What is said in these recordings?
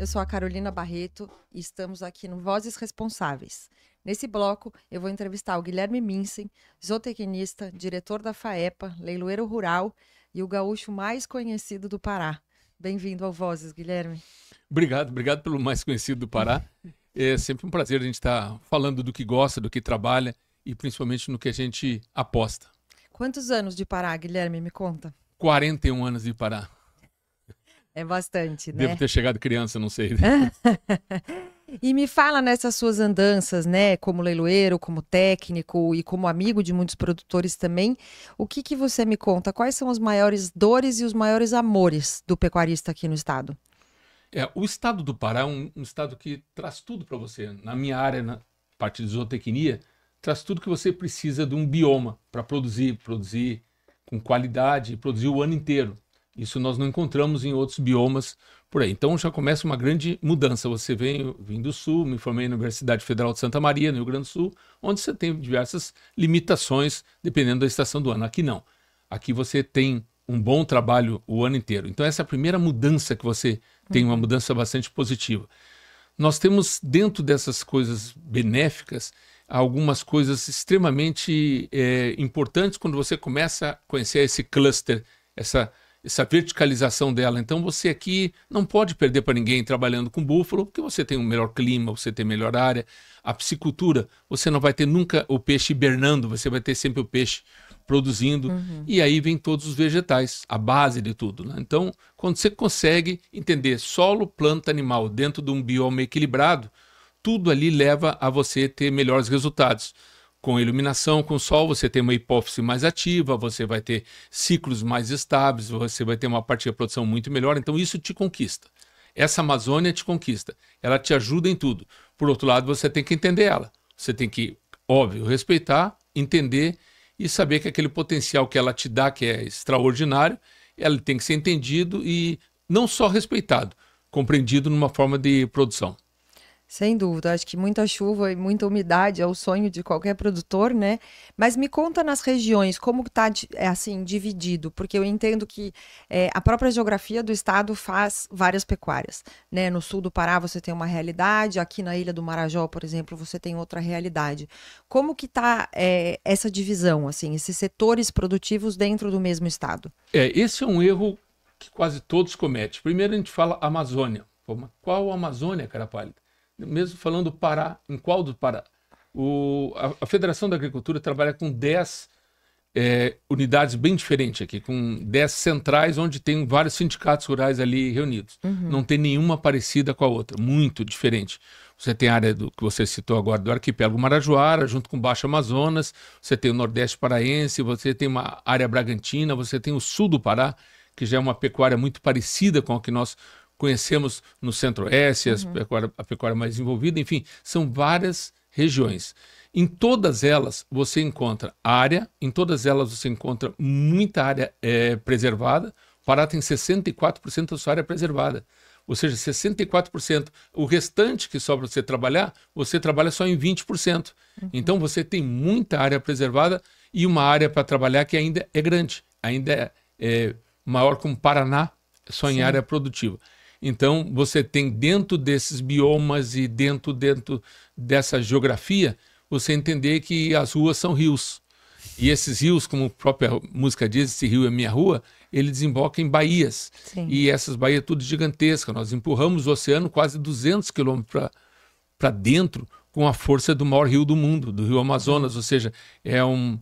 Eu sou a Carolina Barreto e estamos aqui no Vozes Responsáveis. Nesse bloco, eu vou entrevistar o Guilherme Minsen, zootecnista, diretor da FAEPA, leiloeiro rural e o gaúcho mais conhecido do Pará. Bem-vindo ao Vozes, Guilherme. Obrigado pelo mais conhecido do Pará. É sempre um prazer a gente estar falando do que gosta, do que trabalha e principalmente no que a gente aposta. Quantos anos de Pará, Guilherme? Me conta. 41 anos de Pará. É bastante, né? Devo ter chegado criança, não sei. E me fala nessas suas andanças, né, como leiloeiro, como técnico e como amigo de muitos produtores também, o que você me conta? Quais são as maiores dores e os maiores amores do pecuarista aqui no estado? O estado do Pará é um estado que traz tudo para você. Na minha área, na parte de zootecnia, traz tudo que você precisa de um bioma para produzir com qualidade, produzir o ano inteiro. Isso nós não encontramos em outros biomas por aí. Então já começa uma grande mudança. Você vem do Sul, me formei na Universidade Federal de Santa Maria, no Rio Grande do Sul, onde você tem diversas limitações dependendo da estação do ano. Aqui não. Aqui você tem um bom trabalho o ano inteiro. Então essa é a primeira mudança que você tem, uma mudança bastante positiva. Nós temos dentro dessas coisas benéficas algumas coisas extremamente importantes quando você começa a conhecer esse cluster, essa verticalização dela. Então você aqui não pode perder para ninguém trabalhando com búfalo, porque você tem um melhor clima, você tem melhor área. A piscicultura, você não vai ter nunca o peixe hibernando, você vai ter sempre o peixe produzindo. E aí vem todos os vegetais, a base de tudo, né? Então, quando você consegue entender solo, planta, animal dentro de um bioma equilibrado, tudo ali leva a você ter melhores resultados. Com iluminação, com sol, você tem uma hipófise mais ativa, você vai ter ciclos mais estáveis, você vai ter uma parte da produção muito melhor, então isso te conquista. Essa Amazônia te conquista, ela te ajuda em tudo. Por outro lado, você tem que entender ela. Você tem que, óbvio, respeitar, entender e saber que aquele potencial que ela te dá, que é extraordinário, ela tem que ser entendido e não só respeitado, compreendido numa forma de produção. Sem dúvida, acho que muita chuva e muita umidade é o sonho de qualquer produtor, né? Mas me conta nas regiões, como está assim, dividido, porque eu entendo que a própria geografia do estado faz várias pecuárias, né? No sul do Pará você tem uma realidade, aqui na Ilha do Marajó, por exemplo, você tem outra realidade. Como que está essa divisão, assim, esses setores produtivos dentro do mesmo estado? Esse é um erro que quase todos cometem. Primeiro a gente fala Amazônia. Pô, mas qual Amazônia, cara pálida? Mesmo falando Pará, em qual do Pará? A Federação da Agricultura trabalha com 10 unidades bem diferentes aqui, com 10 centrais, onde tem vários sindicatos rurais ali reunidos. Não tem nenhuma parecida com a outra, muito diferente. Você tem a área que você citou agora, do Arquipélago Marajoara, junto com o Baixo Amazonas, você tem o Nordeste Paraense, você tem uma área Bragantina, você tem o Sul do Pará, que já é uma pecuária muito parecida com a que nós conhecemos no Centro-Oeste, a pecuária mais envolvida, enfim, são várias regiões. Em todas elas você encontra área, em todas elas você encontra muita área preservada. O Pará tem 64% da sua área preservada, ou seja, 64%. O restante que sobra você trabalha só em 20%. Então você tem muita área preservada e uma área para trabalhar que ainda é grande, ainda é maior que o Paraná, só em área produtiva. Então, você tem dentro desses biomas e dentro dessa geografia, você entender que as ruas são rios. E esses rios, como a própria música diz, esse rio é minha rua, ele desemboca em baías. Sim. E essas baías tudo gigantescas. Nós empurramos o oceano quase 200 quilômetros para dentro com a força do maior rio do mundo, do rio Amazonas. Ou seja, é um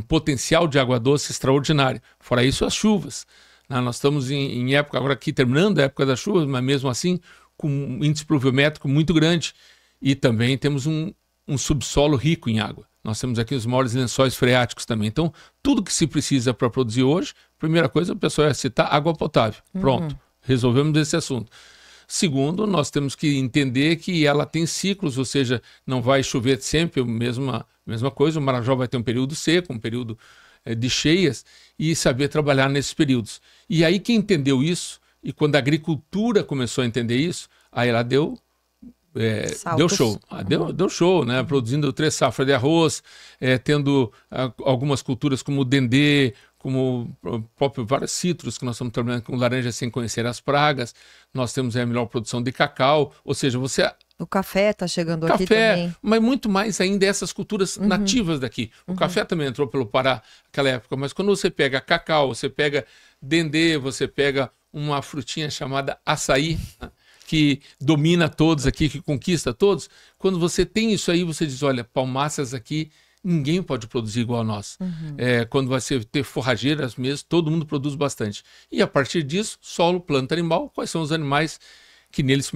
potencial de água doce extraordinário. Fora isso, as chuvas. Nós estamos em época, agora aqui terminando a época das chuvas, mas mesmo assim com um índice pluviométrico muito grande. E também temos um subsolo rico em água. Nós temos aqui os maiores lençóis freáticos também. Então, tudo que se precisa para produzir hoje, primeira coisa, o pessoal ia citar água potável. Pronto, resolvemos esse assunto. Segundo, nós temos que entender que ela tem ciclos, ou seja, não vai chover sempre a mesma coisa. O Marajó vai ter um período seco, um período de cheias, e saber trabalhar nesses períodos. E aí quem entendeu isso, e quando a agricultura começou a entender isso, aí ela deu show. Deu show, né? Produzindo 3 safras de arroz, tendo algumas culturas como o dendê, como o próprio vários citros que nós estamos trabalhando com laranja sem conhecer as pragas, nós temos a melhor produção de cacau, ou seja, você... O café está chegando aqui também. Mas muito mais ainda essas culturas nativas daqui. O café também entrou pelo Pará naquela época, mas quando você pega cacau, você pega dendê, você pega uma frutinha chamada açaí, né, que domina todos aqui, que conquista todos, quando você tem isso aí, você diz, olha, palmáceas aqui, ninguém pode produzir igual a nós. Quando você ter forrageiras mesmo, todo mundo produz bastante. E a partir disso, solo, planta, animal, quais são os animais que neles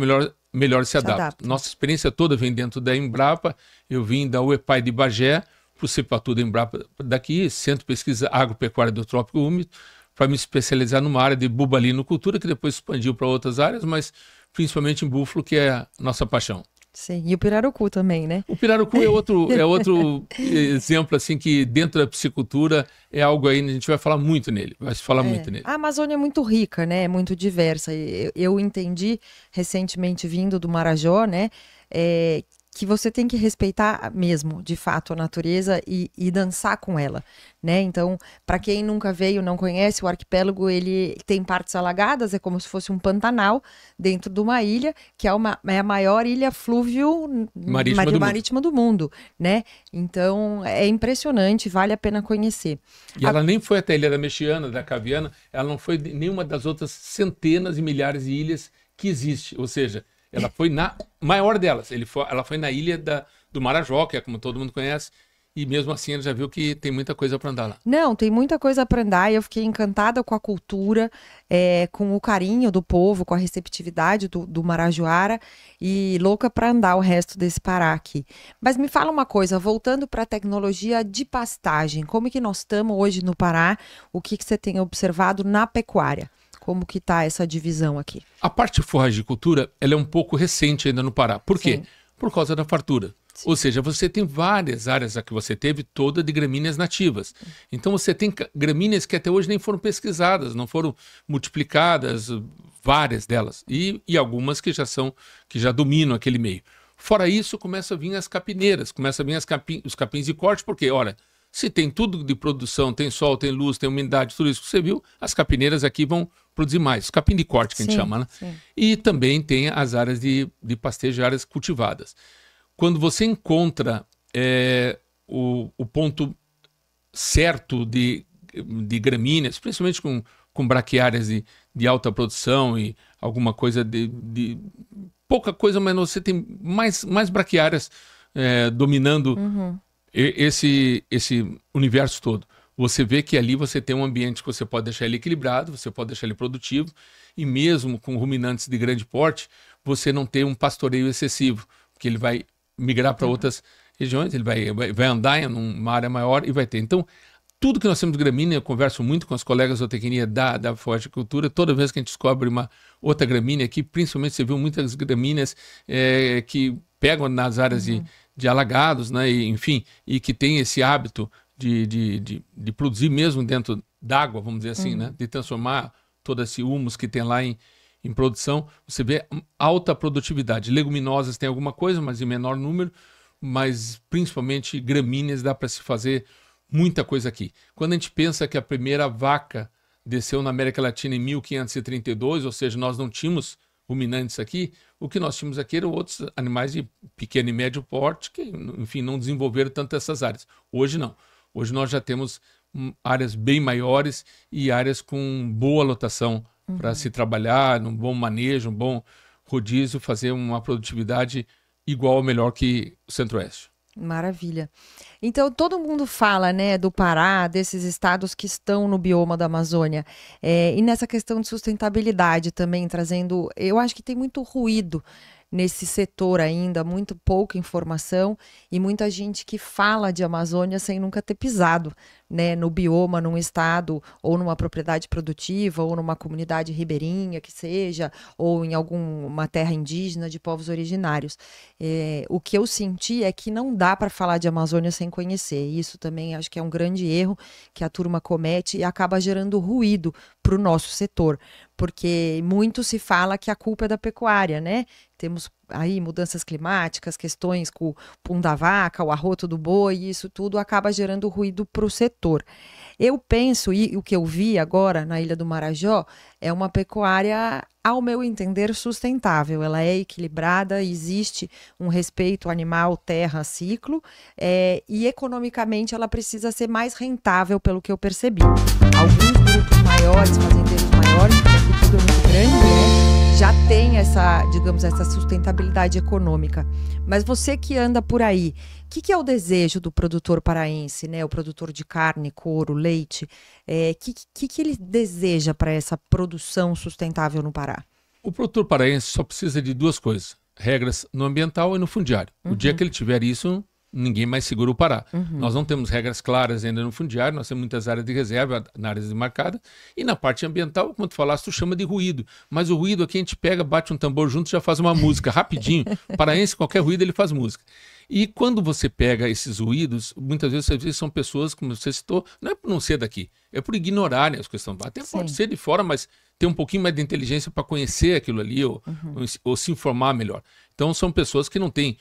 melhor se adaptam. Nossa experiência toda vem dentro da Embrapa. Eu vim da UEPAI de Bagé para o Cepatu da Embrapa daqui, Centro de Pesquisa Agropecuária do Trópico Úmido, para me especializar numa área de bubalinocultura, que depois expandiu para outras áreas, mas principalmente em búfalo, que é a nossa paixão. Sim, e o pirarucu também, né? O pirarucu é outro exemplo, assim, que dentro da piscicultura é algo aí, a gente vai falar muito nele, vai se falar muito nele. A Amazônia é muito rica, né? É muito diversa. Eu entendi recentemente, vindo do Marajó, né? Que você tem que respeitar mesmo, de fato, a natureza e dançar com ela, né? Então, para quem nunca veio, não conhece, o arquipélago, ele tem partes alagadas, é como se fosse um pantanal dentro de uma ilha, que é a maior ilha flúvio marítima do mundo, né? Então, é impressionante, vale a pena conhecer. E ela nem foi até a Ilha da Mexiana, da Caviana, ela não foi nenhuma das outras centenas e milhares de ilhas que existe, ou seja, ela foi na maior delas. Ela foi na ilha do Marajó, que é como todo mundo conhece, e mesmo assim ele já viu que tem muita coisa para andar lá. Não, tem muita coisa para andar e eu fiquei encantada com a cultura, com o carinho do povo, com a receptividade do marajoara e louca para andar o resto desse Pará aqui. Mas me fala uma coisa, voltando para a tecnologia de pastagem, como que nós estamos hoje no Pará? O que você tem observado na pecuária? Como que está essa divisão aqui? A parte de forragicultura, ela é um pouco recente ainda no Pará. Por quê? Por causa da fartura. Sim. Ou seja, você tem várias áreas que você teve toda de gramíneas nativas. Então você tem gramíneas que até hoje nem foram pesquisadas, não foram multiplicadas, várias delas. E algumas que já dominam aquele meio. Fora isso, começa a vir as capineiras, começa a vir os capins de corte, porque, olha, se tem tudo de produção, tem sol, tem luz, tem umidade, tudo isso que você viu, as capineiras aqui vão produzir mais. Capim de corte, que a gente chama, né? Sim. E também tem as áreas de pastejo, áreas cultivadas. Quando você encontra o ponto certo de gramíneas, principalmente com braquiárias de alta produção e alguma coisa de pouca coisa, mas você tem mais braquiárias dominando esse universo todo. Você vê que ali você tem um ambiente que você pode deixar ele equilibrado, você pode deixar ele produtivo, e mesmo com ruminantes de grande porte, você não tem um pastoreio excessivo, porque ele vai migrar para outras regiões, ele vai andar em uma área maior e vai ter. Então, tudo que nós temos de gramínea, eu converso muito com os colegas de zootecnia da forragicultura, toda vez que a gente descobre uma outra gramínea aqui, principalmente você viu muitas gramíneas que pegam nas áreas de alagados, né, e, enfim, e que tem esse hábito de produzir mesmo dentro d'água, vamos dizer assim, né, de transformar todo esse humus que tem lá em produção. Você vê alta produtividade. Leguminosas tem alguma coisa, mas em menor número, mas principalmente gramíneas dá para se fazer muita coisa aqui. Quando a gente pensa que a primeira vaca desceu na América Latina em 1532, ou seja, nós não tínhamos ruminantes aqui, o que nós tínhamos aqui eram outros animais de pequeno e médio porte que, enfim, não desenvolveram tanto essas áreas. Hoje não. Hoje nós já temos áreas bem maiores e áreas com boa lotação para se trabalhar, num bom manejo, um bom rodízio, fazer uma produtividade igual ou melhor que o Centro-Oeste. Maravilha. Então, todo mundo fala, né, do Pará, desses estados que estão no bioma da Amazônia, e nessa questão de sustentabilidade também, trazendo, eu acho que tem muito ruído nesse setor ainda, muito pouca informação e muita gente que fala de Amazônia sem nunca ter pisado, né, no bioma, num estado, ou numa propriedade produtiva, ou numa comunidade ribeirinha que seja, ou em alguma terra indígena de povos originários. O que eu senti é que não dá para falar de Amazônia sem conhecer. Isso também acho que é um grande erro que a turma comete e acaba gerando ruído para o nosso setor, porque muito se fala que a culpa é da pecuária, né? Temos aí mudanças climáticas, questões com o pum da vaca, o arroto do boi, isso tudo acaba gerando ruído para o setor. Eu penso, e o que eu vi agora na Ilha do Marajó, é uma pecuária, ao meu entender, sustentável. Ela é equilibrada, existe um respeito animal, terra, ciclo, e economicamente ela precisa ser mais rentável, pelo que eu percebi. Alguns grupos maiores, fazendeiros maiores, porque aqui tudo é muito grande, né? Já tem essa, digamos, essa sustentabilidade econômica. Mas você que anda por aí, o que é o desejo do produtor paraense, né? O produtor de carne, couro, leite, que ele deseja para essa produção sustentável no Pará? O produtor paraense só precisa de duas coisas: regras no ambiental e no fundiário. O dia que ele tiver isso, ninguém mais segura o Pará. Nós não temos regras claras ainda no fundiário, nós temos muitas áreas de reserva, na áreas demarcadas, e na parte ambiental, como tu falaste, tu chama de ruído. Mas o ruído aqui a gente pega, bate um tambor junto e já faz uma música, rapidinho. O paraense, qualquer ruído, ele faz música. E quando você pega esses ruídos, muitas vezes são pessoas, como você citou, não é por não ser daqui, é por ignorarem as questões. Até pode ser de fora, mas ter um pouquinho mais de inteligência para conhecer aquilo ali ou se informar melhor. Então são pessoas que não têm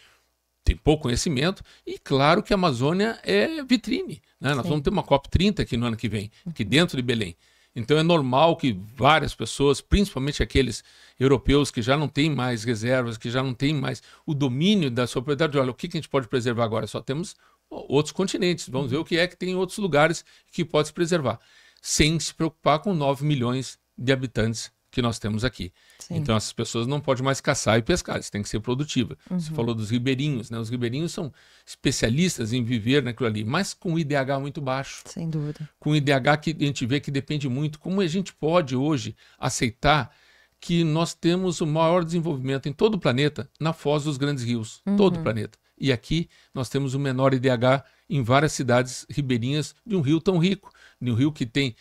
pouco conhecimento, e claro que a Amazônia é vitrine, né? Nós vamos ter uma COP30 aqui no ano que vem, aqui dentro de Belém. Então é normal que várias pessoas, principalmente aqueles europeus que já não têm mais reservas, que já não têm mais o domínio da sua propriedade, olha, o que a gente pode preservar agora? Só temos outros continentes, vamos ver o que é que tem em outros lugares que pode se preservar, sem se preocupar com 9 milhões de habitantes que nós temos aqui. Sim. Então essas pessoas não podem mais caçar e pescar, isso tem que ser produtiva. Você falou dos ribeirinhos, né? Os ribeirinhos são especialistas em viver naquilo ali, mas com IDH muito baixo. Sem dúvida. Com IDH que a gente vê que depende muito. Como a gente pode hoje aceitar que nós temos o maior desenvolvimento em todo o planeta na foz dos grandes rios, todo o planeta. E aqui nós temos o menor IDH em várias cidades ribeirinhas de um rio tão rico, de um rio que tem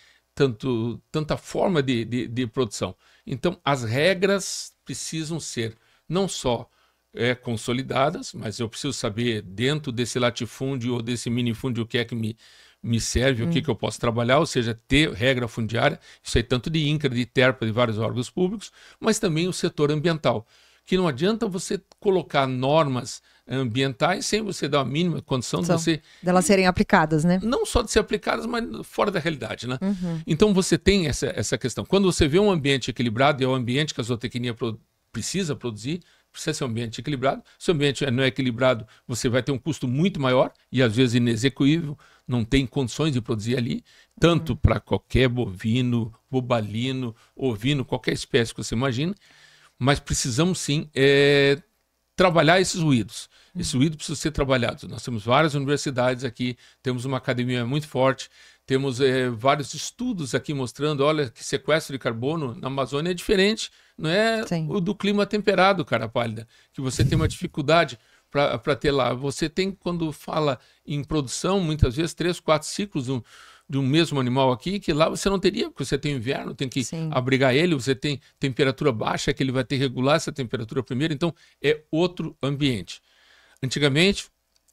tanta forma de produção. Então, as regras precisam ser não só consolidadas, mas eu preciso saber, dentro desse latifúndio ou desse minifúndio, o que é que me serve, o que eu posso trabalhar, ou seja, ter regra fundiária, isso aí tanto de INCRA, de TERPA, de vários órgãos públicos, mas também o setor ambiental, que não adianta você colocar normas ambientais sem você dar a mínima condição delas serem aplicadas, né? Não só de ser aplicadas, mas fora da realidade, né? Então você tem essa questão. Quando você vê um ambiente equilibrado, é o ambiente que a zootecnia precisa produzir, precisa ser um ambiente equilibrado. Se o ambiente não é equilibrado, você vai ter um custo muito maior e às vezes inexequível, não tem condições de produzir ali, tanto para qualquer bovino, bobalino, ovino, qualquer espécie que você imagine. Mas precisamos sim trabalhar esses ruídos. Esse ruído precisa ser trabalhado. Nós temos várias universidades aqui, temos uma academia muito forte, temos vários estudos aqui mostrando, olha, que sequestro de carbono na Amazônia é diferente, não é o do clima temperado, cara pálida, que você tem uma dificuldade para ter lá. Você tem, quando fala em produção, muitas vezes 3, 4 ciclos de um mesmo animal aqui, que lá você não teria, porque você tem inverno, tem que abrigar ele, você tem temperatura baixa, que ele vai ter que regular essa temperatura primeiro, então é outro ambiente. Antigamente,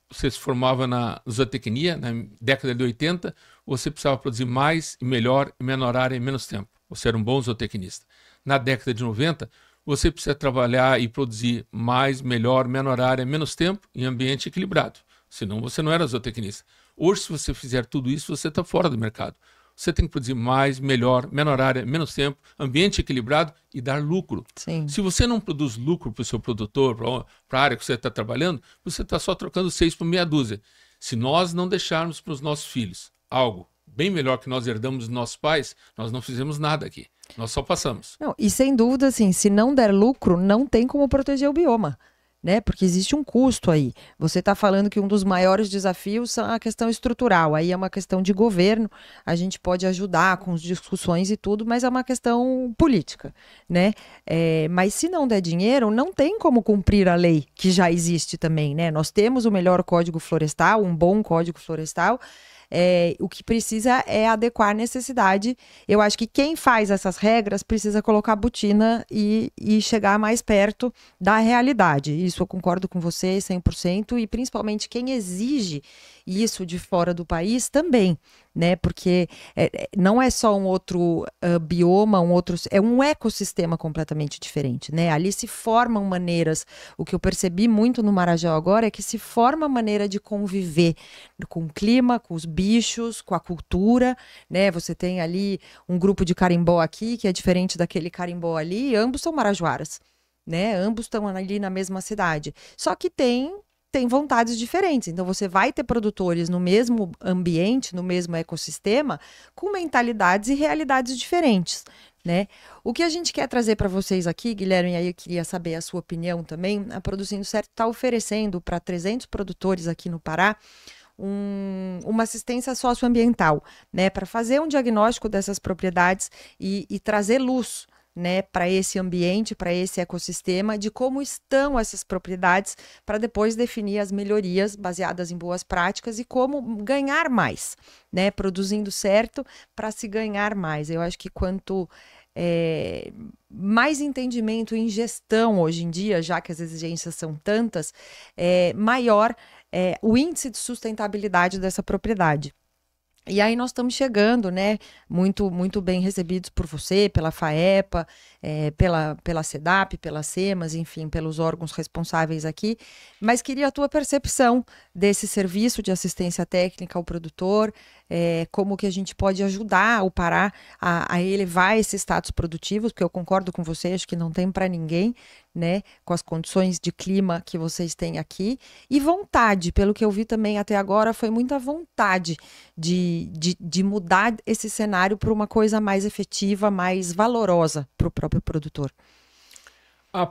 você se formava na zootecnia, na década de 80, você precisava produzir mais e melhor, em menor área, em menos tempo. Você era um bom zootecnista. Na década de 90, você precisa trabalhar e produzir mais, melhor, menor área, menos tempo, em ambiente equilibrado. Senão você não era zootecnista. Hoje, se você fizer tudo isso, você está fora do mercado. Você tem que produzir mais, melhor, menor área, menos tempo, ambiente equilibrado e dar lucro. Sim. Se você não produz lucro para o seu produtor, para a área que você está trabalhando, você está só trocando 6 por meia dúzia. Se nós não deixarmos para os nossos filhos algo bem melhor que nós herdamos dos nossos pais, nós não fizemos nada aqui. Nós só passamos. Não, e sem dúvida, assim, se não der lucro, não tem como proteger o bioma. Né? Porque existe um custo aí. Você está falando que um dos maiores desafios é a questão estrutural. Aí é uma questão de governo. A gente pode ajudar com as discussões e tudo, mas é uma questão política, né? Mas se não der dinheiro, não tem como cumprir a lei que já existe também, né? Nós temos o melhor Código Florestal, um bom Código Florestal. O que precisa é adequar a necessidade. Eu acho que quem faz essas regras precisa colocar a botina e chegar mais perto da realidade. Isso eu concordo com você 100%, e principalmente quem exige isso de fora do país também, né? Porque não é só um outro bioma, é um ecossistema completamente diferente, né? Ali se formam maneiras, o que eu percebi muito no Marajó agora é que se forma maneira de conviver com o clima, com os bichos, com a cultura, né? Você tem ali um grupo de carimbó aqui, que é diferente daquele carimbó ali, e ambos são marajoaras, né? Ambos estão ali na mesma cidade. Só que tem vontades diferentes. Então, você vai ter produtores no mesmo ambiente, no mesmo ecossistema, com mentalidades e realidades diferentes, né? O que a gente quer trazer para vocês aqui, Guilherme, e aí eu queria saber a sua opinião também, a Produzindo Certo está oferecendo para 300 produtores aqui no Pará uma assistência socioambiental, né? Para fazer um diagnóstico dessas propriedades e trazer luz, né, para esse ambiente, para esse ecossistema, de como estão essas propriedades, para depois definir as melhorias baseadas em boas práticas e como ganhar mais, né, produzindo certo para se ganhar mais. Eu acho que quanto mais entendimento em gestão hoje em dia, já que as exigências são tantas, maior o índice de sustentabilidade dessa propriedade. E aí nós estamos chegando, né, muito, muito bem recebidos por você, pela FAEPA, pela SEDAP, pela SEMAS, enfim, pelos órgãos responsáveis aqui, mas queria a tua percepção desse serviço de assistência técnica ao produtor, como que a gente pode ajudar o Pará a elevar esse status produtivo, porque eu concordo com você, acho que não tem para ninguém, né, com as condições de clima que vocês têm aqui, e vontade, pelo que eu vi também até agora, foi muita vontade de mudar esse cenário para uma coisa mais efetiva, mais valorosa para o próprio produtor.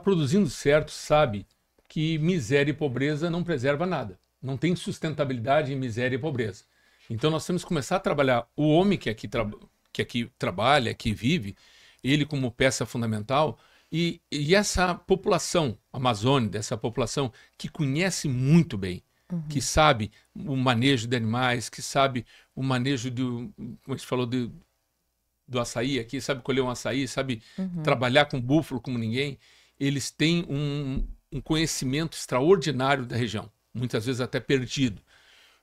Produzindo Certo sabe que miséria e pobreza não preserva nada. Não tem sustentabilidade em miséria e pobreza. Então nós temos que começar a trabalhar o homem que aqui trabalha, que vive, ele como peça fundamental, e essa população amazônica, essa população que conhece muito bem, que sabe o manejo de animais, que sabe o manejo como a gente falou, do açaí aqui, sabe colher um açaí, sabe trabalhar com búfalo como ninguém, eles têm um conhecimento extraordinário da região, muitas vezes até perdido.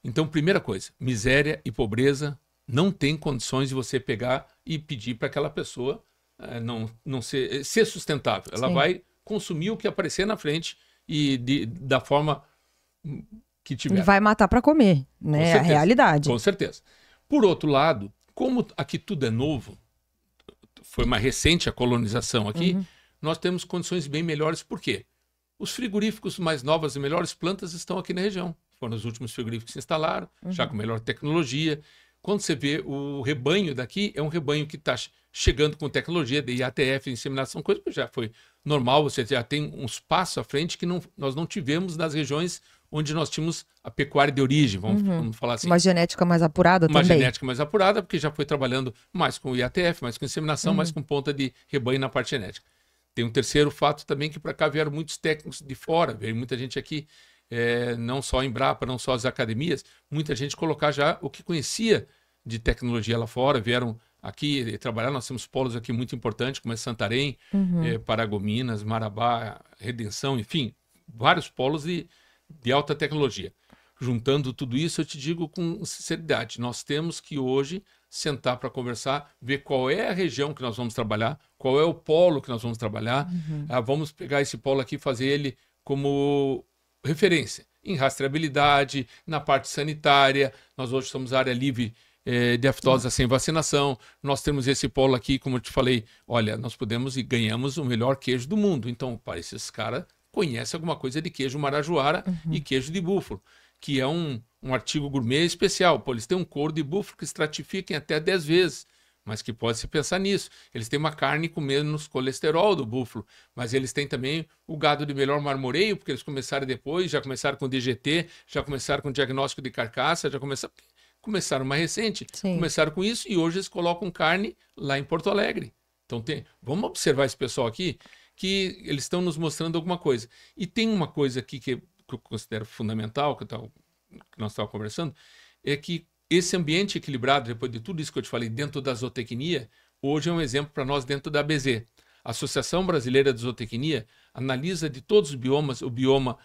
Então, primeira coisa, miséria e pobreza não tem condições de você pegar e pedir para aquela pessoa não ser sustentável. Ela vai consumir o que aparecer na frente e da forma que tiver. E vai matar para comer, né? É a realidade. Com certeza. Por outro lado, como aqui tudo é novo, foi mais recente a colonização aqui, nós temos condições bem melhores. Por quê? Os frigoríficos mais novas e melhores plantas estão aqui na região. Foram os últimos frigoríficos que se instalaram, já com melhor tecnologia. Quando você vê o rebanho daqui, é um rebanho que está chegando com tecnologia de IATF, inseminação, coisa que já foi normal. Você já tem uns passos à frente que nós não tivemos nas regiões onde nós tínhamos a pecuária de origem, vamos falar assim. Uma genética mais apurada também. Uma genética mais apurada, porque já foi trabalhando mais com IATF, mais com inseminação, mais com ponta de rebanho na parte genética. Tem um terceiro fato também, que para cá vieram muitos técnicos de fora, veio muita gente aqui, não só a Embrapa, não só as academias, muita gente colocar já o que conhecia de tecnologia lá fora, vieram aqui trabalhar. Nós temos polos aqui muito importantes, como é Santarém, Paragominas, Marabá, Redenção, enfim, vários polos de alta tecnologia. Juntando tudo isso, eu te digo com sinceridade, nós temos que hoje sentar para conversar, ver qual é a região que nós vamos trabalhar, qual é o polo que nós vamos trabalhar. Vamos pegar esse polo aqui e fazer ele como referência em rastreabilidade, na parte sanitária. Nós hoje somos área livre de aftosa sem vacinação. Nós temos esse polo aqui, como eu te falei, olha, nós podemos e ganhamos o melhor queijo do mundo. Então, parece esses caras conhecem alguma coisa de queijo marajoara e queijo de búfalo, que é um artigo gourmet especial. Pô, eles têm um couro de búfalo que estratifica em até 10 vezes, mas que pode se pensar nisso. Eles têm uma carne com menos colesterol do búfalo, mas eles têm também o gado de melhor marmoreio, porque eles começaram depois, já começaram com DGT, já começaram com diagnóstico de carcaça, já começaram mais recente, começaram com isso, e hoje eles colocam carne lá em Porto Alegre. Então vamos observar esse pessoal aqui, que eles estão nos mostrando alguma coisa. E tem uma coisa aqui que eu considero fundamental, que nós estávamos conversando, é que esse ambiente equilibrado, depois de tudo isso que eu te falei, dentro da zootecnia, hoje é um exemplo para nós dentro da ABZ. A Associação Brasileira de Zootecnia analisa de todos os biomas o bioma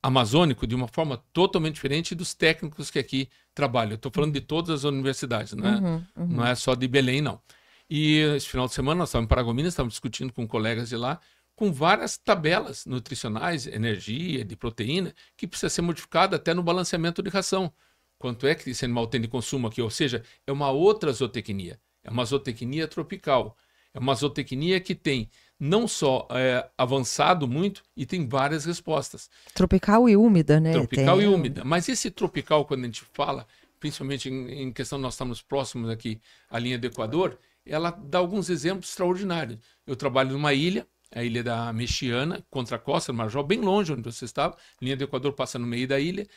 amazônico de uma forma totalmente diferente dos técnicos que aqui trabalham. Eu estou falando de todas as universidades, né? Não é só de Belém, não. E esse final de semana nós estávamos em Paragominas, estávamos discutindo com colegas de lá, com várias tabelas nutricionais, energia, de proteína, que precisa ser modificada até no balanceamento de ração. Quanto é que esse animal tem de consumo aqui? Ou seja, é uma outra zootecnia. É uma zootecnia tropical. É uma zootecnia que tem não só avançado muito e tem várias respostas. Tropical e úmida, né? Tropical e úmida. Mas esse tropical, quando a gente fala, principalmente em questão, nós estamos próximos aqui à linha do Equador, ela dá alguns exemplos extraordinários. Eu trabalho numa ilha, a ilha da Mexiana, contra a costa do Marajó, bem longe onde você estava. A linha do Equador passa no meio da ilha.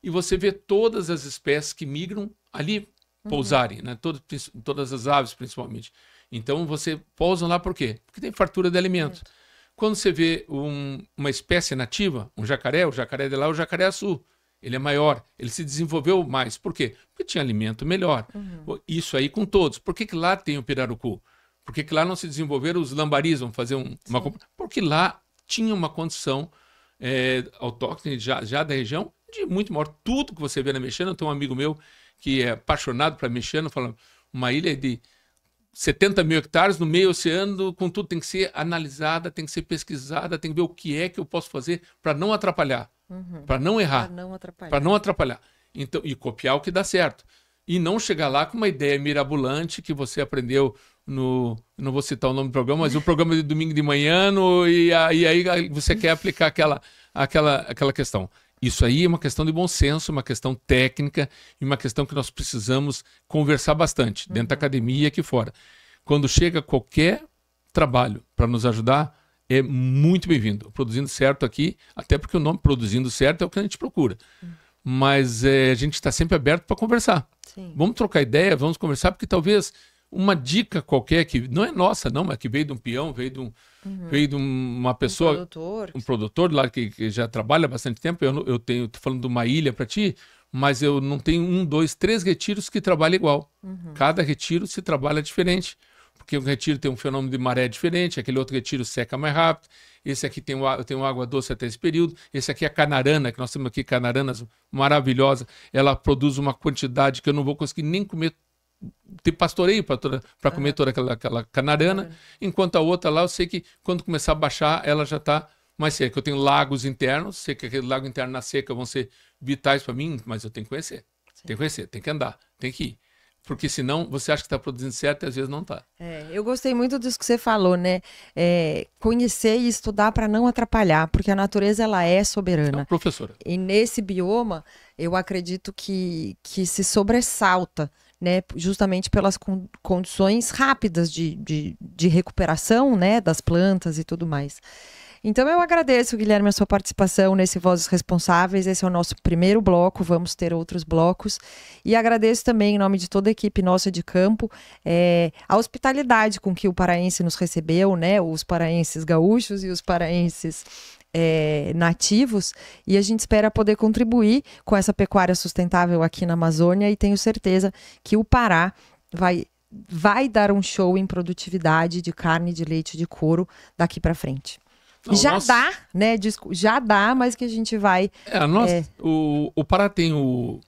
E você vê todas as espécies que migram ali pousarem, né? Todas as aves, principalmente. Então, você pousa lá por quê? Porque tem fartura de alimento. Quando você vê uma espécie nativa, o jacaré de lá é o jacaré-açu. Ele é maior, ele se desenvolveu mais. Por quê? Porque tinha alimento melhor. Isso aí com todos. Por que lá tem o pirarucu? Por que lá não se desenvolveram os lambaris? Vão fazer uma... Porque lá tinha uma condição autóctone já da região de muito maior. Tudo que você vê na Mexicana, eu tenho um amigo meu que é apaixonado para Mexicana, falando, uma ilha de 70 mil hectares no meio oceano, com tudo tem que ser analisada, tem que ser pesquisada, tem que ver o que é que eu posso fazer para não atrapalhar, para não errar, para não atrapalhar. Então, e copiar o que dá certo. E não chegar lá com uma ideia mirabolante que você aprendeu no... Não vou citar o nome do programa, mas o programa de domingo de manhã, e aí você quer aplicar aquela questão. Isso aí é uma questão de bom senso, uma questão técnica e uma questão que nós precisamos conversar bastante, dentro da academia e aqui fora. Quando chega qualquer trabalho para nos ajudar, é muito bem-vindo. Produzindo Certo aqui, até porque o nome Produzindo Certo é o que a gente procura. Mas a gente está sempre aberto para conversar. Sim. Vamos trocar ideia, vamos conversar, porque talvez uma dica qualquer que não é nossa, não, mas que veio de um peão, veio de uma pessoa, um produtor lá que já trabalha há bastante tempo. Eu tô falando de uma ilha para ti, mas eu não tenho 1, 2, 3 retiros que trabalham igual. Cada retiro se trabalha diferente, porque um retiro tem um fenômeno de maré diferente, aquele outro retiro seca mais rápido, esse aqui tem água doce até esse período, esse aqui é a canarana, que nós temos aqui canaranas maravilhosa, ela produz uma quantidade que eu não vou conseguir nem comer, ter pastoreio para comer toda aquela canarana, enquanto a outra lá eu sei que quando começar a baixar ela já está mais seca. Eu tenho lagos internos, sei que aquele lago interno na seca vão ser vitais para mim, mas eu tenho que conhecer. Tem que conhecer, tem que andar, tem que ir. Porque senão você acha que está produzindo certo e às vezes não está. Eu gostei muito disso que você falou, né? Conhecer e estudar para não atrapalhar, porque a natureza ela é soberana. Professora. E nesse bioma, eu acredito que se sobressalta, né? Justamente pelas condições rápidas de recuperação, né? Das plantas e tudo mais. Então eu agradeço, Guilherme, a sua participação nesse Vozes Responsáveis. Esse é o nosso primeiro bloco, vamos ter outros blocos. E agradeço também, em nome de toda a equipe nossa de campo, a hospitalidade com que o paraense nos recebeu, né? Os paraenses gaúchos e os paraenses nativos. E a gente espera poder contribuir com essa pecuária sustentável aqui na Amazônia e tenho certeza que o Pará vai dar um show em produtividade de carne, de leite, de couro daqui para frente. Dá, né? Já dá, mas que a gente vai... O Pará tem o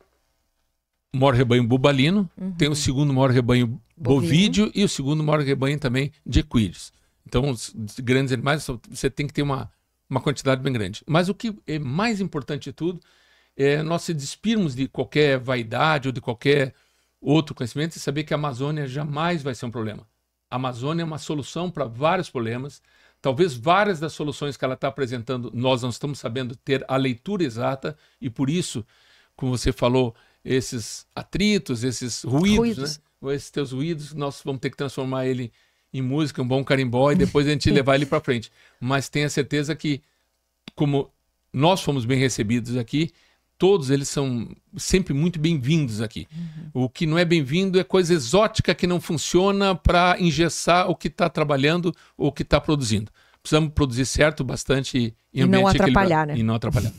maior rebanho bubalino, tem o segundo maior rebanho bovídeo e o segundo maior rebanho também de equídeos. Então, os grandes animais, você tem que ter uma quantidade bem grande. Mas o que é mais importante de tudo é nós se despirmos de qualquer vaidade ou de qualquer outro conhecimento e saber que a Amazônia jamais vai ser um problema. A Amazônia é uma solução para vários problemas. Talvez várias das soluções que ela está apresentando, nós não estamos sabendo ter a leitura exata e por isso, como você falou, esses atritos, esses ruídos. Né? Esses teus ruídos, nós vamos ter que transformar ele em música, um bom carimbó e depois a gente levar ele para frente. Mas tenha certeza que, como nós fomos bem recebidos aqui, todos eles são sempre muito bem-vindos aqui. O que não é bem-vindo é coisa exótica que não funciona para engessar o que está trabalhando ou o que está produzindo. Precisamos produzir certo, bastante em ambiente não atrapalhar, né? E não atrapalhar.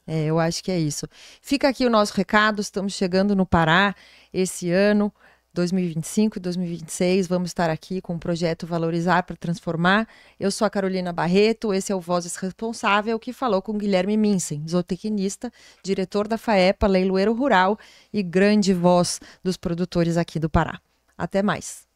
Eu acho que é isso. Fica aqui o nosso recado, estamos chegando no Pará esse ano. 2025 e 2026 vamos estar aqui com o projeto Valorizar para Transformar. Eu sou a Carolina Barreto, esse é o Vozes Responsável, que falou com Guilherme Minsen, zootecnista, diretor da FAEPA, leiloeiro rural e grande voz dos produtores aqui do Pará. Até mais!